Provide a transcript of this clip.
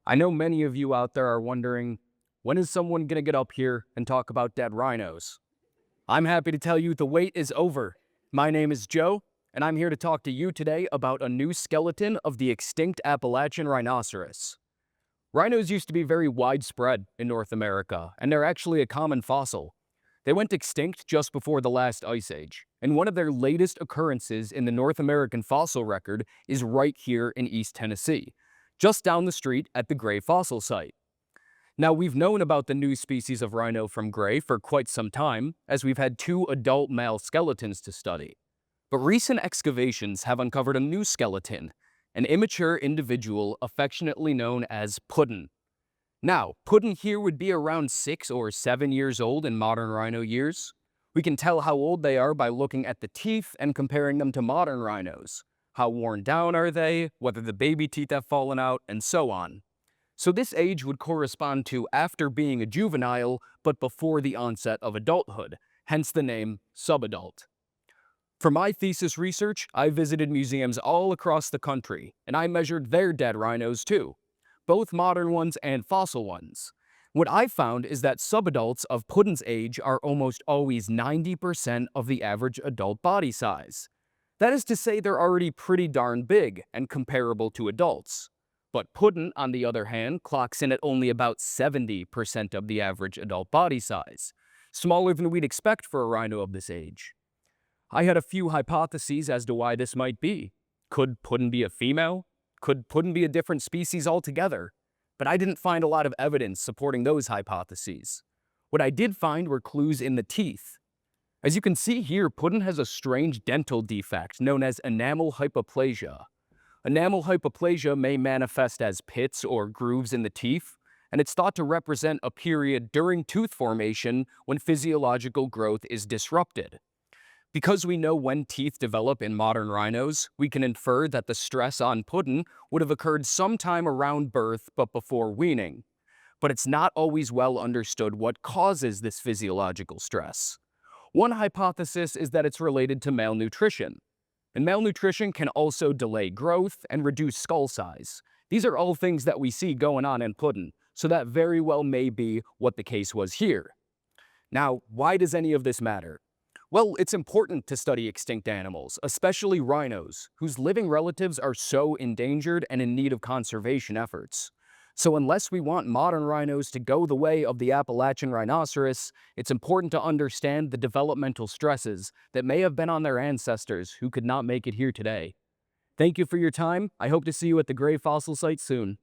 I know many of you out there are wondering, when is someone going to get up here and talk about dead rhinos? I'm happy to tell you the wait is over. My name is Joe, and I'm here to talk to you today about a new skeleton of the extinct Appalachian rhinoceros. Rhinos used to be very widespread in North America, and they're actually a common fossil. They went extinct just before the last ice age, and one of their latest occurrences in the North American fossil record is right here in East Tennessee, just down the street at the Gray Fossil Site. Now, we've known about the new species of rhino from Gray for quite some time, as we've had two adult male skeletons to study. But recent excavations have uncovered a new skeleton, an immature individual affectionately known as Puddin'. Now, Puddin' here would be around 6 or 7 years old in modern rhino years. We can tell how old they are by looking at the teeth and comparing them to modern rhinos. How worn down are they, whether the baby teeth have fallen out, and so on. So this age would correspond to after being a juvenile, but before the onset of adulthood, hence the name Subadult. For my thesis research, I visited museums all across the country, and I measured their dead rhinos too, both modern ones and fossil ones. What I found is that subadults of Puddin's age are almost always 90% of the average adult body size. That is to say, they're already pretty darn big and comparable to adults. But Puddin', on the other hand, clocks in at only about 70% of the average adult body size, smaller than we'd expect for a rhino of this age. I had a few hypotheses as to why this might be. Could Puddin' be a female? Could Puddin' be a different species altogether? But I didn't find a lot of evidence supporting those hypotheses. What I did find were clues in the teeth. As you can see here, Puddin' has a strange dental defect known as enamel hypoplasia. Enamel hypoplasia may manifest as pits or grooves in the teeth, and it's thought to represent a period during tooth formation when physiological growth is disrupted. Because we know when teeth develop in modern rhinos, we can infer that the stress on Puddin' would have occurred sometime around birth but before weaning. But it's not always well understood what causes this physiological stress. One hypothesis is that it's related to malnutrition. And malnutrition can also delay growth and reduce skull size. These are all things that we see going on in Puddin', so that very well may be what the case was here. Now, why does any of this matter? Well, it's important to study extinct animals, especially rhinos, whose living relatives are so endangered and in need of conservation efforts. So unless we want modern rhinos to go the way of the Appalachian rhinoceros, it's important to understand the developmental stresses that may have been on their ancestors who could not make it here today. Thank you for your time. I hope to see you at the Gray Fossil Site soon.